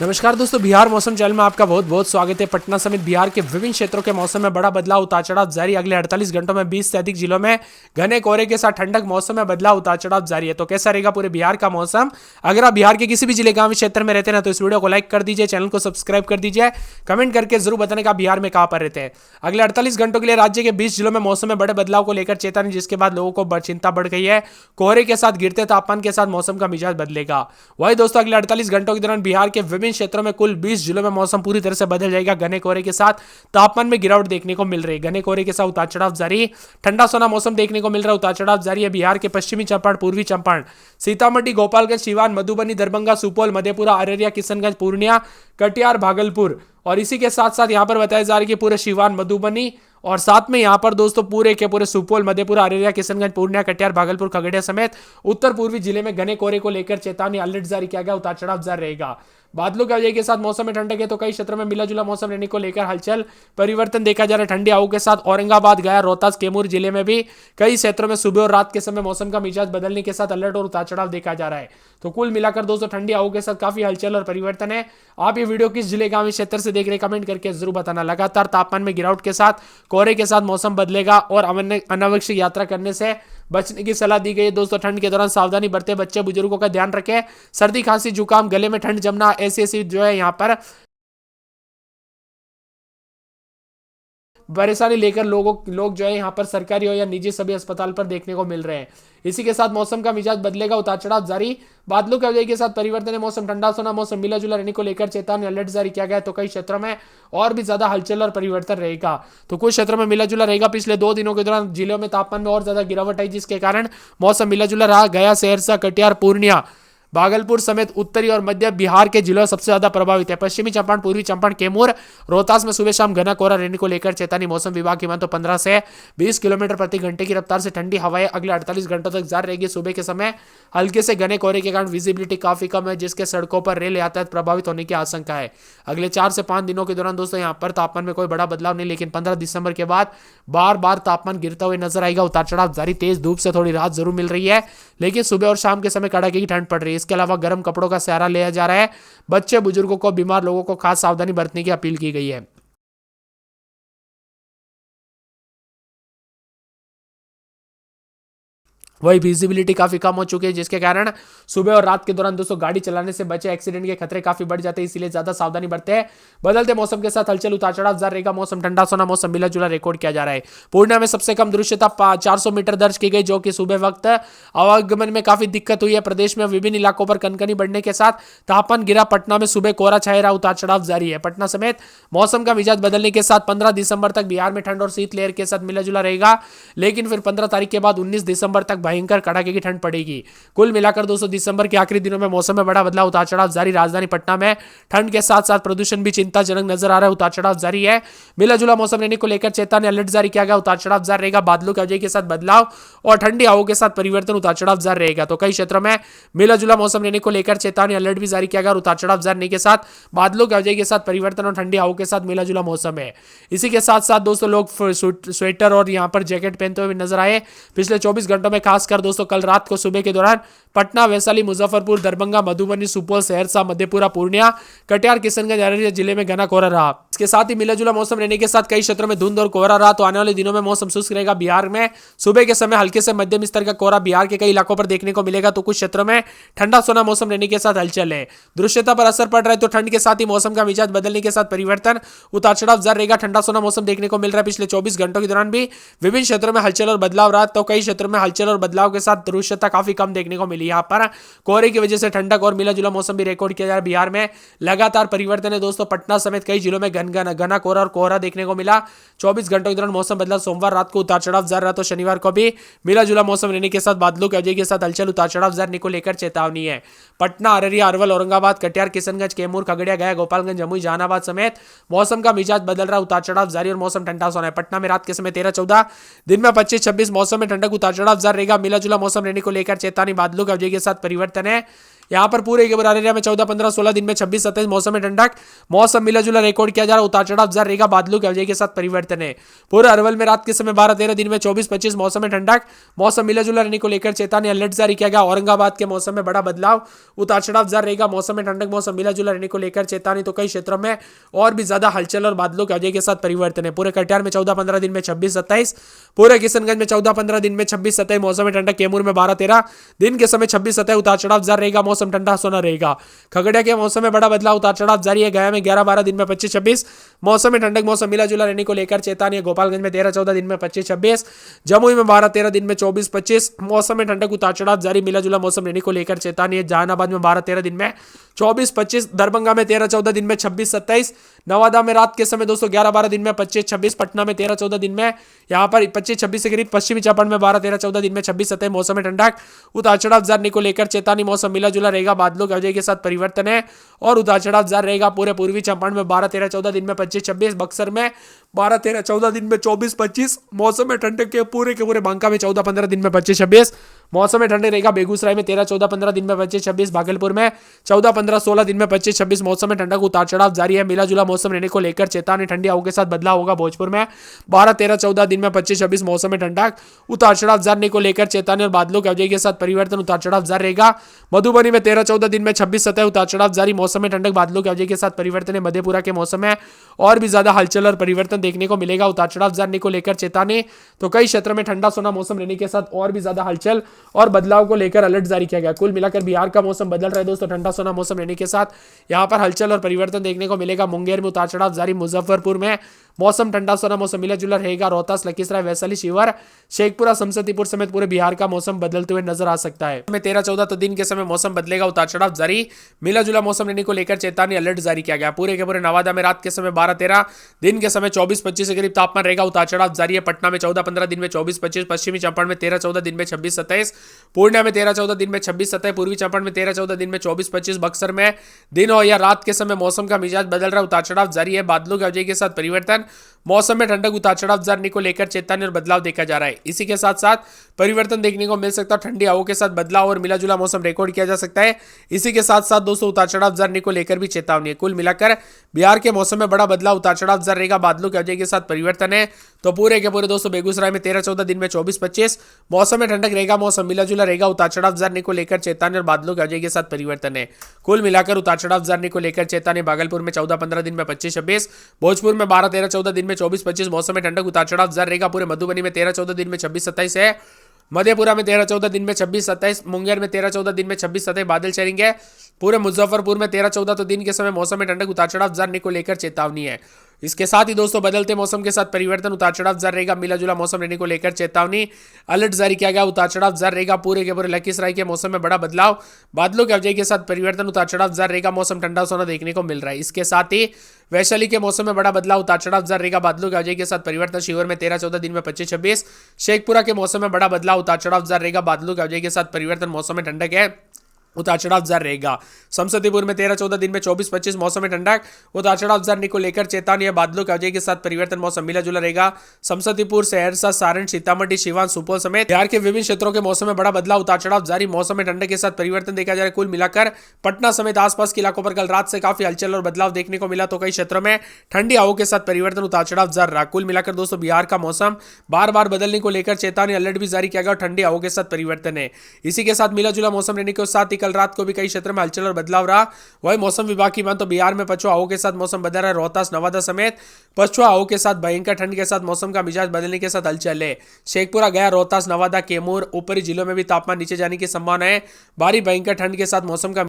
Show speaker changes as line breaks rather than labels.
नमस्कार दोस्तों, बिहार मौसम चैनल में आपका बहुत बहुत स्वागत है। पटना समेत बिहार के विभिन्न क्षेत्रों के मौसम में बड़ा बदलाव, उतार चढ़ाव जारी। अगले 48 घंटों में 20 से अधिक जिलों में घने कोहरे के साथ ठंडक, मौसम में बदलाव, उतार चढ़ाव जारी है। तो कैसा रहेगा पूरे बिहार का मौसम? अगर आप बिहार के किसी भी जिले, गांव, क्षेत्र में रहते हैं तो इस वीडियो को लाइक कर दीजिए, चैनल को सब्सक्राइब कर दीजिए, कमेंट करके जरूर बताने का बिहार में कहां पर रहते हैं। अगले 48 घंटों के लिए राज्य के 20 जिलों में मौसम में बड़े बदलाव को लेकर चेतावनी, जिसके बाद लोगों को चिंता बढ़ गई है। कोहरे के साथ गिरते तापमान के साथ मौसम का मिजाज बदलेगा। वही दोस्तों, अगले 48 घंटों के दौरान बिहार के विभिन्न क्षेत्रों में कुल 20 जिलों में मौसम पूरी तरह से बदल जाएगा। घने कोहरे के साथ तापमान में गिरावट देखने को मिल रही है। घने कोहरे के साथ उतार चढ़ाव जारी, ठंडा सोना मौसम देखने को मिल रहा है। उतार चढ़ाव जारी है बिहार के पश्चिमी चंपारण, पूर्वी चंपारण, सीतामढ़ी, गोपालगंज, सिवान, मधुबनी, दरभंगा, सुपौल, मधेपुरा, अररिया, किशनगंज, पूर्णिया, कटिहार, भागलपुर। और इसी के साथ साथ यहां पर बताया जा रहा है कि पूरे सिवान, मधुबनी और साथ में यहां पर दोस्तों पूरे के पूरे सुपौल, मधेपुरा, अररिया, किशनगंज, पूर्णिया, कटिहार, भागलपुर, खगड़िया समेत उत्तर पूर्वी जिले में घने कोहरे को लेकर चेतावनी, अलर्ट जारी किया गया। उतार चढ़ाव जारी रहेगा। बादलों की वजह के साथ मौसम में ठंडक है तो कई क्षेत्रों में मिला जुला मौसम रहने को लेकर हलचल, परिवर्तन देखा जा रहा है। ठंडी हवाओं के साथ औरंगाबाद, गया, रोहतास, कैमूर जिले में भी कई क्षेत्रों में सुबह और रात के समय मौसम का मिजाज बदलने के साथ अलर्ट और उतार चढ़ाव देखा जा रहा है। तो कुल मिलाकर दोस्तों ठंडी हवाओं के साथ काफी हलचल और परिवर्तन है। आप ये वीडियो किस जिले, गांव, क्षेत्र से देख रहे, कमेंट करके जरूर बताना। लगातार तापमान में गिरावट के साथ कोहरे के साथ मौसम बदलेगा और अनावश्यक यात्रा करने से बचने की सलाह दी गई है। दोस्तों ठंड के दौरान सावधानी बरते, बच्चे बुजुर्गों का ध्यान रखें। सर्दी, खांसी, जुकाम, गले में ठंड जमना, ऐसी जो है यहाँ पर परेशानी लेकर लोग जो है यहाँ पर सरकारी हो या निजी सभी अस्पताल पर देखने को मिल रहे हैं। इसी के साथ मौसम का मिजाज बदलेगा, उतार चढ़ाव जारी। बादलों की वजह के साथ परिवर्तन है। मौसम ठंडा सोना मौसम मिला जुला रहने को लेकर चेतावनी, अलर्ट जारी किया गया है। तो कई क्षेत्रों में और भी ज्यादा हलचल और परिवर्तन रहेगा। तो कुछ क्षेत्रों में मिला जुला रहेगा। पिछले 2 दिनों के दौरान जिलों में तापमान में और ज्यादा गिरावट आई, जिसके कारण मौसम मिला जुला रहा। गया, सहरसा, कटिहार, पूर्णिया, भागलपुर समेत उत्तरी और मध्य बिहार के जिलों सबसे ज्यादा प्रभावित है। पश्चिमी चंपारण, पूर्वी चंपारण, कैमूर, रोहतास में सुबह शाम घना कोहरा रहने को लेकर चेतावनी। मौसम विभाग की माने तो 15 से 20 किलोमीटर प्रति घंटे की रफ्तार से ठंडी हवाएं अगले 48 घंटों तक जारी रहेगी। सुबह के समय हल्के से घने कोहरे के कारण विजिबिलिटी काफी कम है, जिसके सड़कों पर रेल यातायात प्रभावित होने की आशंका है। अगले 4 से 5 दिनों के दौरान दोस्तों यहाँ पर तापमान में कोई बड़ा बदलाव नहीं, लेकिन 15 दिसंबर के बाद बार बार तापमान गिरता हुआ नजर आएगा। उतार चढ़ाव जारी, तेज धूप से थोड़ी राहत जरूर मिल रही है, लेकिन सुबह और शाम के समय कड़ाके की ठंड पड़ रही है। इसके अलावा गर्म कपड़ों का सहारा लिया जा रहा है। बच्चे बुजुर्गों को, बीमार लोगों को खास सावधानी बरतने की अपील की गई है। वही विजिबिलिटी काफी कम हो चुकी है, जिसके कारण सुबह और रात के दौरान दोस्तों गाड़ी चलाने से बचे, एक्सीडेंट के खतरे काफी बढ़ जाते हैं, इसीलिए ज्यादा सावधानी बरते हैं। बदलते मौसम के साथ हलचल, उतार चढ़ाव जारी रहेगा। मौसम ठंडा सोना मौसम मिला जुला रिकॉर्ड किया जा रहा है। पूर्णिया में सबसे कम दृश्यता 400 मीटर दर्ज की गई, जो कि सुबह वक्त आवागमन में काफी दिक्कत हुई है। प्रदेश में विभिन्न इलाकों पर कनकनी बढ़ने के साथ तापमान गिरा। पटना में सुबह कोहरा छाया रहा, उतार चढ़ाव जारी है। पटना समेत मौसम का मिजाज बदलने के साथ 15 दिसंबर तक बिहार में ठंड और शीतलहर के साथ मिला जुला रहेगा, लेकिन फिर 15 तारीख के बाद 19 दिसंबर तक भयंकर कड़ाके की ठंड पड़ेगी। कुल मिलाकर दोस्तों दिसंबर के आखिरी दिनों में मौसम में बड़ा बदलाव, उतार चढ़ाव जारी। राजधानी पटना में ठंड के साथ साथ प्रदूषण भी चिंताजनक नजर आ रहा है, उतार चढ़ाव जारी है। मिला जुला मौसम रहने को लेकर चेतावनी, अलर्ट जारी किया गया। उतार चढ़ाव जारी रहेगा। बादलों की वजह के साथ बदलाव और ठंडी हवाओं के साथ परिवर्तन, उतार चढ़ाव जारी रहेगा। तो कई क्षेत्रों में मिला जुला मौसम रहने को लेकर चेतावनी, अलर्ट भी जारी किया गया। उतार चढ़ाव जारी के साथ बादलों की वजह के साथ परिवर्तन और ठंडी हवाओं के साथ मिला जुला मौसम है। इसी के साथ साथ दोस्तों लोग स्वेटर और यहाँ पर जैकेट पहनते हुए नजर आए। पिछले 24 घंटों में खासकर दोस्तों कल रात को सुबह के दौरान पटना, वैशाली, मुजफ्फरपुर, दरभंगा, मधुबनी, सुपौल, सहरसा, मधेपुरा, पूर्णिया, कटिहार, किशनगंज, अररिया जिले में घना कोहरा रहा। इसके साथ ही मिला जुला मौसम रहने के साथ कई क्षेत्रों में धुंध और कोहरा रहा। तो आने वाले दिनों में मौसम शुष्क रहेगा। बिहार में सुबह के समय हल्के से मध्यम स्तर का कोहरा बिहार के कई इलाकों पर देखने को मिलेगा। तो कुछ क्षेत्रों में ठंडा सोना मौसम रहने के साथ हलचल है। दृश्यता पर असर पड़ रहा है, तो ठंड के साथ ही मौसम का मिजाज बदलने के साथ परिवर्तन, उतार चढ़ाव जारी रहेगा। ठंडा सोना मौसम देखने को मिल रहा है। पिछले 24 घंटों के दौरान भी विभिन्न क्षेत्रों में हलचल और बदलाव रहा। तो कई क्षेत्रों में हलचल और बदलाव के साथ दृश्यता काफी कम देखने को मिली। यहाँ पर कोहरे की वजह से ठंडक और मिला जुला मौसम भी रिकॉर्ड किया जा रहा है। बिहार में लगातार परिवर्तन है दोस्तों। पटना समेत कई जिलों में घना कोहरा और कोहरा देखने को मिला। 24 घंटों के दौरान मौसम बदला। सोमवार रात को उतार चढ़ाव जारी रहा। तो शनिवार को भी मिला जुला मौसम रहने के साथ बादलों की वजह के साथ हलचल, उतार चढ़ाव जारी को लेकर चेतावनी है। पटना, अररिया, अरवल, औरंगाबाद, कटिहार, किशनगंज, कैमूर, खगड़िया, गया, गोपालगंज, जमुई, जहानाबाद समेत मौसम का मिजाज बदल रहा, उतार चढ़ाव जारी और मौसम ठंडा सोना है। पटना में रात के समय 13-14, दिन में 25-26 मौसम में ठंडक, उतार चढ़ाव जारी रहेगा। मिला जुला मौसम रहने को लेकर चेतावनी, बादलों की वजह के साथ परिवर्तन है। यहाँ पर पूरे के पूरे एरिया में 14, 15, 16 दिन में 26, 27 मौसम में ठंडक, मौसम मिला जुला रिकॉर्ड किया जा रहा है। उतार चढ़ाव जारी रहेगा, बादलों के अवजय के साथ परिवर्तन है। पूरे अरवल में रात के समय 12, 13 दिन में 24, 25 मौसम में ठंडक, मौसम मिला जुला रहने को लेकर चेतावनी अलर्ट जारी किया गया। औरंगाबाद के मौसम में बड़ा बदलाव, उतार चढ़ाव जारी रहेगा, मौसम में ठंडक, मौसम मिला जुला रहने को लेकर चेतावनी। तो कई क्षेत्रों में और भी ज्यादा हलचल और बादलों के अवजय के साथ परिवर्तन है। पूरे कटिहार में 14, 15 दिन में 26, 27, पूरे किशनगंज में 14, 15 दिन में 26, 27 मौसम में ठंडक, कैमूर में 12, 13 दिन के समय 26, 27 उतार चढ़ाव जारी रहेगा, मौसम ठंडा सोना रहेगा। खगड़िया के मौसम में बड़ा बदलाव, उतार चढ़ाव जारी है। गया में 11, 12 दिन में 25, 26 मौसम में ठंडक, मौसम मिला जुला रहने को लेकर चेतावनी है। गोपालगंज में 13, 14 दिन में 25, 26, जमुई में 12, 13 दिन में 24, 25 मौसम में ठंडक, उतार चढ़ाव जारी, मिला जुला मौसम रहने को लेकर चेतावनी है। जहानाबाद में 12, 13 दिन में 24, 25, दरभंगा में 13, 14 दिन में 26, 27, नवादा में रात के समय दोस्तों 11, 12 दिन में 25, 26, पटना में 13, 14 दिन में यहाँ पर 25, 26 के करीब, पश्चिमी चंपारण में 12, 13, 14 दिन में 26, 27 मौसम में ठंडक, उतार चढ़ाव जारी को लेकर चेतावनी, मौसम मिला जुला रहेगा, बादलों के अवजय के साथ परिवर्तन है और उतार चढ़ाव जारी रहेगा। पूरे पूर्वी चंपारण में 12, 13, 14 दिन में 25, 26, बक्सर में 12, 13, 14 दिन में 24, 25 मौसम में ठंडक के पूरे बांका में 14, 15 दिन में 25, 26 मौसम में ठंडक रहेगा। बेगूसराय में 13, 14, 15 दिन में 25, 26, भागलपुर में 14, 15, 16 दिन में 25, 26 मौसम में ठंडक, उतार चढ़ाव जारी है, मिला जुला मौसम रहने को लेकर चेतावनी, ठंडी हवाओं के साथ बदलाव होगा। भोजपुर में 12, 13, 14 दिन में 25, 26 मौसम में ठंडक, उतार चढ़ाव जारी को लेकर चेतावनी और बादलों के अवजय के साथ परिवर्तन, उतार चढ़ाव जारी रहेगा। मधुबनी में 13, 14 दिन में 26, 27 उतार चढ़ाव जारी, मौसम में ठंडक, बादलों के अवजय के साथ परिवर्तन है। मधेपुरा के मौसम में और भी ज्यादा हलचल और परिवर्तन देखने को मिलेगा, उतार चढ़ाव जारी को लेकर चेतावनी। तो कई क्षेत्रों में ठंडा सोना मौसम रहने के साथ और भी ज्यादा हलचल और बदलाव को लेकर अलर्ट जारी किया गया। कुल मिलाकर बिहार का मौसम बदल रहा है दोस्तों, ठंडा सोना मौसम रहने के साथ यहाँ पर हलचल और परिवर्तन देखने को मिलेगा। मुंगेर में उतार चढ़ाव जारी, मुजफ्फरपुर में मौसम ठंडा सोना मौसम मिला जुला रहेगा। रोहतास, लखीसराय, वैशाली, शिवहर, शेखपुरा, समस्तीपुर समेत पूरे बिहार का मौसम बदलते हुए नजर आ सकता है। 13, 14 तो दिन के समय मौसम बदलेगा, उतार चढ़ाव जारी, मिला जुला मौसम रहने को लेकर चेतावनी अलर्ट जारी किया गया। पूरे के पूरे नवादा में रात के समय 12, 13 दिन के समय 24, 25 के करीब तापमान रहेगा, उतार चढ़ाव जारी है। पटना में 14, 15 दिन में 24, 25, पश्चिमी चंपारण में 13, 14 दिन में 26, 27, पूर्णिया में 13, 14 दिन में 26, 27, पूर्वी चंपारण में 13, 14 दिन में 24, 25, बक्सर में दिन हो या रात के समय मौसम का मिजाज बदल रहा है, उतार चढ़ाव जारी है, बादलों के अवजय के साथ परिवर्तन, मौसम में ठंडक, उतार चढ़ाव जारी को लेकर चेतावनी और बदलाव देखा जा रहा है। इसी के साथ साथ परिवर्तन देखने को मिल सकता है, ठंडी हवाओं के साथ बदलाव और मिला जुला मौसम रिकॉर्ड किया जा सकता है। इसी के साथ साथ दोस्तों उतार चढ़ाव जारी को लेकर भी चेतावनी है। कुल मिलाकर बिहार के मौसम में बड़ा बदलाव, उतार चढ़ाव जारी रहेगा, बादलों के अवजय के साथ परिवर्तन है। तो पूरे के पूरे दोस्तों बेगूसराय में 13, 14 दिन में 24, 25 मौसम में ठंडक रहेगा, मौसम मिला जुला रहेगा, उतार चढ़ाव जारी को लेकर चेतावनी और बादलों के अवजय के साथ परिवर्तन है। कुल मिलाकर उतार चढ़ाव जारी को लेकर चेतावनी। भागलपुर में 14, 15 दिन में 25, 26, भोजपुर में 12, 13, 14 दिन में 24, 25 मौसम में ठंडक, उतार चढ़ाव जारी रहेगा। पूरे मधुबनी में 13, 14 दिन में 26, 27 है। मधेपुरा में 13, 14 दिन में 26, 27, मुंगेर में 13, 14 दिन में 26, 27 बादल छाएंगे। पूरे मुजफ्फरपुर में 13, 14 तो दिन के समय मौसम में ठंडक, उतार चढ़ाव जारी को लेकर चेतावनी है। इसके साथ ही दोस्तों बदलते मौसम के साथ परिवर्तन, उतार चढ़ाव जारी रहेगा, मिला जुला मौसम रहने को लेकर चेतावनी अलर्ट जारी किया गया। उतार चढ़ाव जारी रहेगा, पूरे के पूरे लखीसराय के मौसम में बड़ा बदलाव, बादलों के अवजय के साथ परिवर्तन, उतार चढ़ाव जारी रहेगा, मौसम ठंडा सोना देखने को मिल रहा है। इसके साथ ही वैशाली के मौसम में बड़ा बदलाव, उतार चढ़ाव जारी रहेगा, बादलों के अवजय के साथ परिवर्तन। शिवहर में 13, 14 दिन में 25, 26 शेखपुरा के मौसम में बड़ा बदलाव, उतार चढ़ाव जारी रहेगा, बादलों के अवजय के साथ परिवर्तन, मौसम में ठंडक है, उतार चढ़ाव जारी रहेगा। समस्तीपुर में 13, 14 दिन में 24, 25 मौसम में ठंडक, उतार चढ़ाव जारी को लेकर चेतावनी है, बादलों के अवजय के साथ परिवर्तन, मौसम मिला जुला रहेगा। समस्तीपुर, सहरसा, सारण, सीतामढ़ी, सिवान, सुपौल समेत बिहार के विभिन्न क्षेत्रों के मौसम में बड़ा बदलाव, उतार चढ़ाव जारी, मौसम में ठंडक के साथ परिवर्तन देखा जा रहा है। कुल मिलाकर पटना समेत आसपास के इलाकों पर कल रात से काफी हलचल और बदलाव देखने को मिला, तो कई क्षेत्रों में ठंडी हवाओं के साथ परिवर्तन, उतार चढ़ाव जारी रहा। कुल मिलाकर दोस्तों बिहार का मौसम बार बार बदलने को लेकर चेतावनी अलर्ट भी जारी किया गया और ठंडी हवाओं के साथ परिवर्तन है। इसी के साथ मिला जुला मौसम रहने के साथ ही कल रात को भी कई में हलचल और बदलाव रहा। वही मौसम विभाग की बात तो बिहार में पछुआ हवाओं के साथ मौसम बदल रहा है। रोहतास, नवादा समेत पछुआ हवाओं के साथ भयंकर ठंड के साथ मौसम का मिजाज बदलने के साथ हलचल है। शेखपुरा, गया, रोहतास, नवादा, कैमूर ऊपरी जिलों में भी तापमान नीचे जाने की संभावना है। भारी भयंकर ठंड के साथ मौसम का